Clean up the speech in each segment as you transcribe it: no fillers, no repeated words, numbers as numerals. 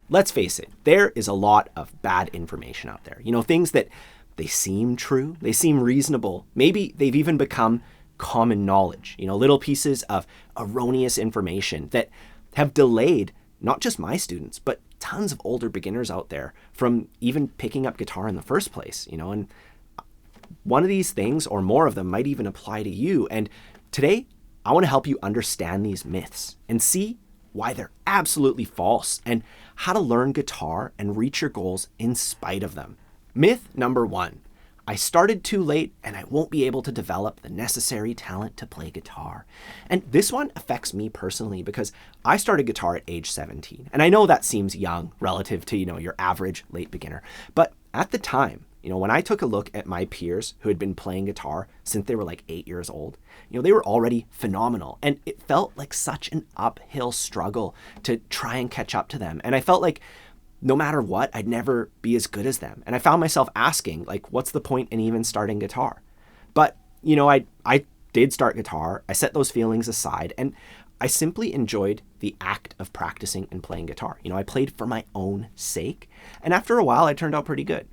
let's face it, there is a lot of bad information out there. Things that they seem true, they seem reasonable. Maybe they've even become common knowledge, little pieces of erroneous information that have delayed not just my students, but tons of older beginners out there from even picking up guitar in the first place, and one of these things or more of them might even apply to you. And today, I want to help you understand these myths and see why they're absolutely false and how to learn guitar and reach your goals in spite of them. Myth number 1, I started too late and I won't be able to develop the necessary talent to play guitar. And this one affects me personally because I started guitar at age 17. And I know that seems young relative to, your average late beginner. But at the time, when I took a look at my peers who had been playing guitar since they were like 8 years old, they were already phenomenal. And it felt like such an uphill struggle to try and catch up to them. And I felt like no matter what, I'd never be as good as them. And I found myself asking, like, what's the point in even starting guitar? But, I did start guitar. I set those feelings aside and I simply enjoyed the act of practicing and playing guitar. I played for my own sake. And after a while, I turned out pretty good.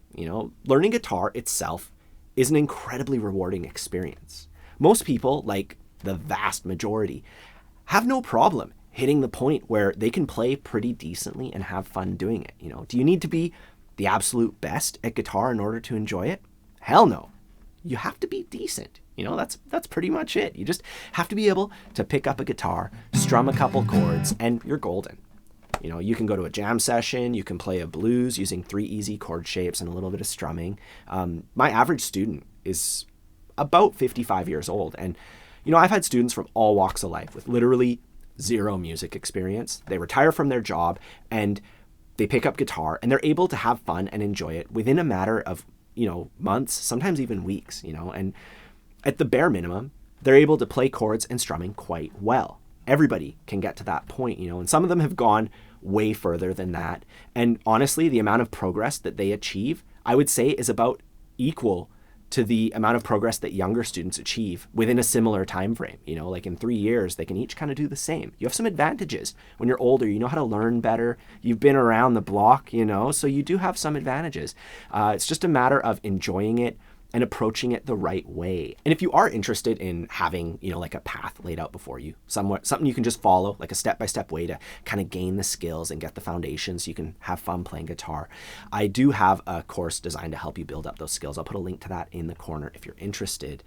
Learning guitar itself is an incredibly rewarding experience. Most people, like the vast majority, have no problem hitting the point where they can play pretty decently and have fun doing it. Do you need to be the absolute best at guitar in order to enjoy it? Hell no. You have to be decent. That's pretty much it. You just have to be able to pick up a guitar, strum a couple chords, and you're golden. You can go to a jam session, you can play a blues using 3 easy chord shapes and a little bit of strumming. My average student is about 55 years old. And, I've had students from all walks of life with literally 0 music experience. They retire from their job and they pick up guitar and they're able to have fun and enjoy it within a matter of, months, sometimes even weeks, and at the bare minimum, they're able to play chords and strumming quite well. Everybody can get to that point, and some of them have gone way further than that. And honestly, the amount of progress that they achieve, I would say, is about equal to the amount of progress that younger students achieve within a similar time frame. Like in 3 years, they can each kind of do the same. You have some advantages. When you're older, you know how to learn better. You've been around the block, so you do have some advantages. It's just a matter of enjoying it and approaching it the right way. And if you are interested in having, like a path laid out before you, something you can just follow, like a step-by-step way to kind of gain the skills and get the foundation so you can have fun playing guitar, I do have a course designed to help you build up those skills. I'll put a link to that in the corner if you're interested.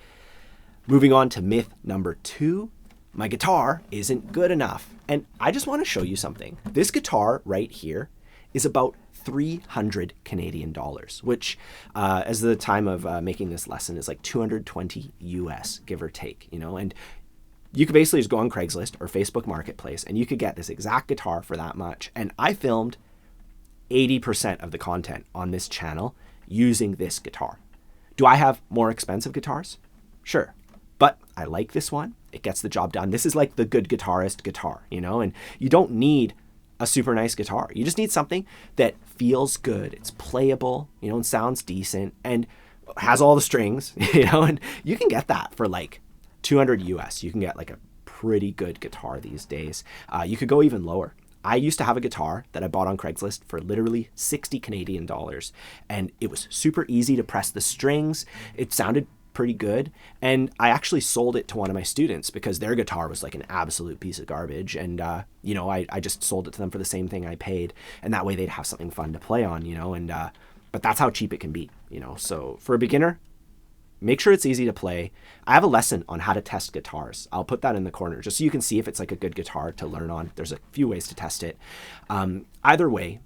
Moving on to myth number 2, my guitar isn't good enough. And I just want to show you something. This guitar right here is about 300 Canadian dollars, which as the time of making this lesson is like 220 US, give or take, and you could basically just go on Craigslist or Facebook Marketplace and you could get this exact guitar for that much. And I filmed 80% of the content on this channel using this guitar. Do I have more expensive guitars? Sure. But I like this one. It gets the job done. This is like the good guitarist guitar, and you don't need a super nice guitar. You just need something that feels good. It's playable, and sounds decent and has all the strings, and you can get that for like 200 US. You can get like a pretty good guitar these days. You could go even lower. I used to have a guitar that I bought on Craigslist for literally 60 Canadian dollars, and it was super easy to press the strings. It sounded pretty good. And I actually sold it to one of my students because their guitar was like an absolute piece of garbage. And, I just sold it to them for the same thing I paid. And that way they'd have something fun to play on, but that's how cheap it can be, So for a beginner, make sure it's easy to play. I have a lesson on how to test guitars. I'll put that in the corner just so you can see if it's like a good guitar to learn on. There's a few ways to test it. Either way,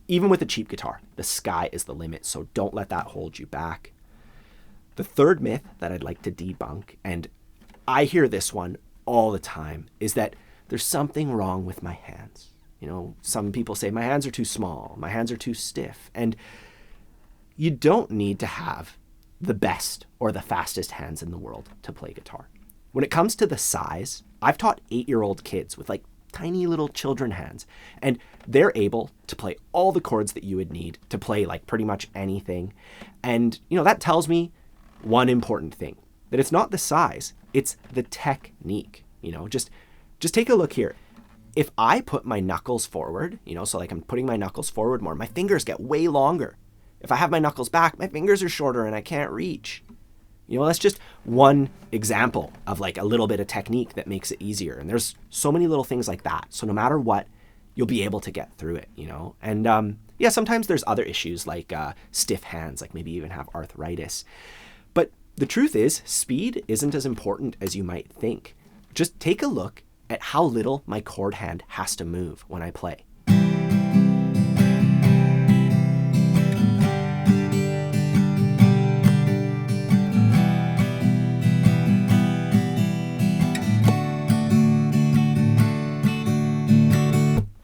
even with a cheap guitar, the sky is the limit. So don't let that hold you back. The third myth that I'd like to debunk, and I hear this one all the time, is that there's something wrong with my hands. Some people say my hands are too small, my hands are too stiff, and you don't need to have the best or the fastest hands in the world to play guitar. When it comes to the size, I've taught 8-year-old kids with like tiny little children hands, and they're able to play all the chords that you would need to play like pretty much anything. And, that tells me one important thing, that it's not the size, it's the technique. Just take a look here. if I put my knuckles forward, so like I'm putting my knuckles forward more, my fingers get way longer. If I have my knuckles back, my fingers are shorter and I can't reach. That's just one example of like a little bit of technique that makes it easier. And there's so many little things like that. So no matter what, you'll be able to get through it, And sometimes there's other issues like stiff hands, like maybe even have arthritis. But the truth is, speed isn't as important as you might think. Just take a look at how little my chord hand has to move when I play.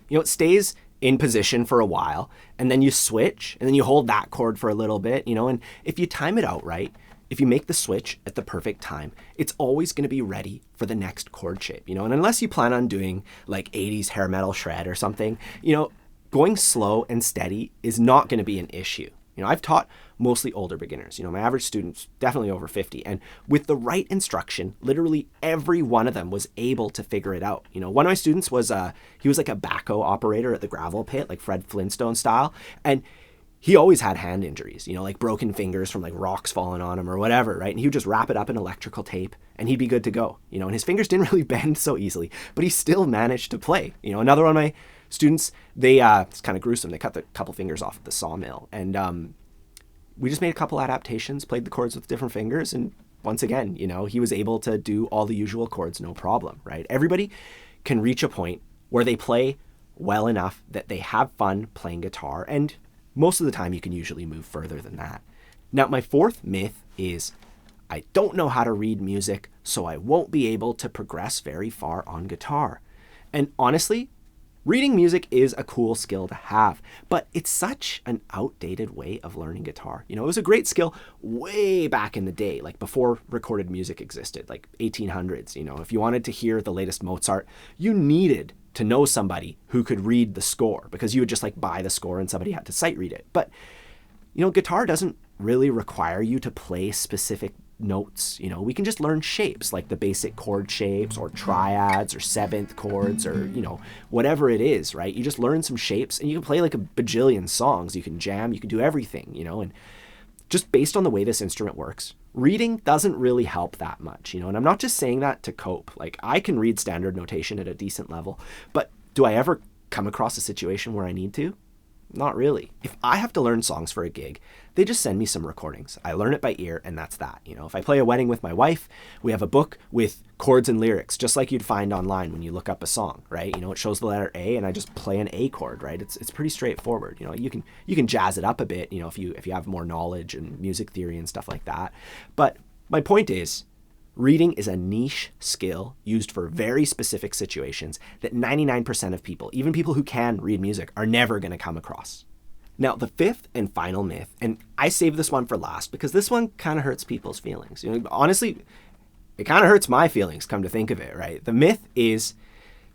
It stays in position for a while, and then you switch, and then you hold that chord for a little bit, and if you time it out right, if you make the switch at the perfect time, it's always going to be ready for the next chord shape, and unless you plan on doing like 80s hair metal shred or something, going slow and steady is not going to be an issue. I've taught mostly older beginners. My average student's definitely over 50. And with the right instruction, literally every one of them was able to figure it out. One of my students was, he was like a backhoe operator at the gravel pit, like Fred Flintstone style. And he always had hand injuries, like broken fingers from like rocks falling on him or whatever, right? And he would just wrap it up in electrical tape and he'd be good to go, and his fingers didn't really bend so easily, but he still managed to play. Another one of my students, they, it's kind of gruesome. They cut a couple fingers off at the sawmill, and we just made a couple adaptations, played the chords with different fingers, and once again, he was able to do all the usual chords, no problem, right? Everybody can reach a point where they play well enough that they have fun playing guitar, and most of the time you can usually move further than that. Now, my fourth myth is I don't know how to read music, so I won't be able to progress very far on guitar. And honestly, reading music is a cool skill to have, but it's such an outdated way of learning guitar. It was a great skill way back in the day, like before recorded music existed, like 1800s. If you wanted to hear the latest Mozart, you needed to know somebody who could read the score, because you would just like buy the score and somebody had to sight read it. But, guitar doesn't really require you to play specific notes. We can just learn shapes, like the basic chord shapes or triads or seventh chords or, whatever it is, right? You just learn some shapes and you can play like a bajillion songs. You can jam, you can do everything, and just based on the way this instrument works, reading doesn't really help that much, and I'm not just saying that to cope. Like, I can read standard notation at a decent level, but do I ever come across a situation where I need to? Not really. If I have to learn songs for a gig, they just send me some recordings. I learn it by ear, and that's that. If I play a wedding with my wife, we have a book with chords and lyrics, just like you'd find online when you look up a song, right? It shows the letter A, and I just play an A chord, right? It's pretty straightforward. You can jazz it up a bit, if you have more knowledge and music theory and stuff like that. But my point is, reading is a niche skill used for very specific situations that 99% of people, even people who can read music, are never going to come across. Now, the fifth and final myth, and I saved this one for last because this one kind of hurts people's feelings. Honestly, it kind of hurts my feelings, come to think of it, right? The myth is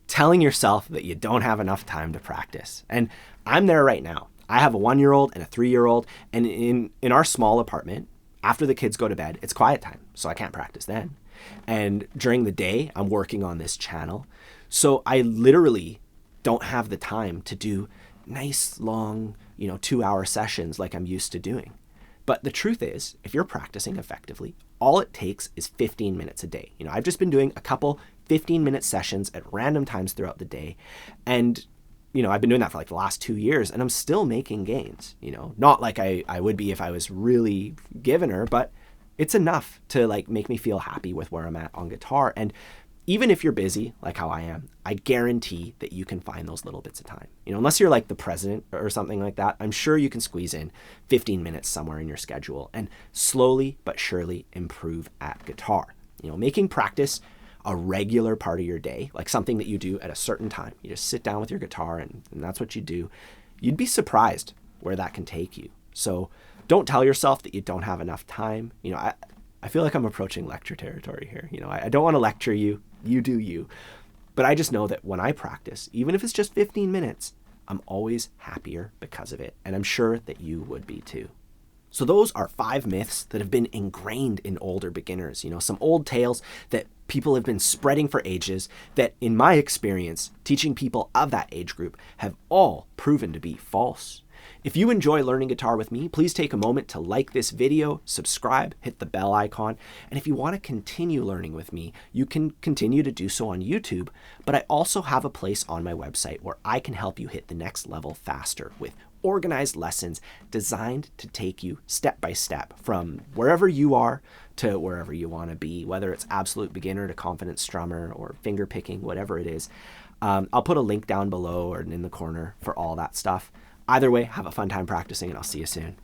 telling yourself that you don't have enough time to practice. And I'm there right now. I have a 1-year-old and a 3-year-old, and in our small apartment, after the kids go to bed, it's quiet time, so I can't practice then. And during the day, I'm working on this channel. So I literally don't have the time to do nice, long, 2-hour sessions like I'm used to doing. But the truth is, if you're practicing effectively, all it takes is 15 minutes a day. I've just been doing a couple 15-minute sessions at random times throughout the day. And I've been doing that for like the last 2 years, and I'm still making gains, not like I would be if I was really giving her, but it's enough to like make me feel happy with where I'm at on guitar. And even if you're busy, like how I am, I guarantee that you can find those little bits of time. Unless you're like the president or something like that, I'm sure you can squeeze in 15 minutes somewhere in your schedule and slowly but surely improve at guitar. Making practice a regular part of your day, like something that you do at a certain time. You just sit down with your guitar and that's what you do. You'd be surprised where that can take you. So don't tell yourself that you don't have enough time. I feel like I'm approaching lecture territory here. I don't want to lecture you. You do you. But I just know that when I practice, even if it's just 15 minutes, I'm always happier because of it. And I'm sure that you would be too. So those are 5 myths that have been ingrained in older beginners, some old tales that people have been spreading for ages that, in my experience, teaching people of that age group have all proven to be false. If you enjoy learning guitar with me, please take a moment to like this video, subscribe, hit the bell icon, and if you want to continue learning with me, you can continue to do so on YouTube, but I also have a place on my website where I can help you hit the next level faster with organized lessons designed to take you step by step from wherever you are to wherever you want to be, whether it's absolute beginner to confident strummer or finger picking, whatever it is. I'll put a link down below or in the corner for all that stuff. Either way, have a fun time practicing, and I'll see you soon.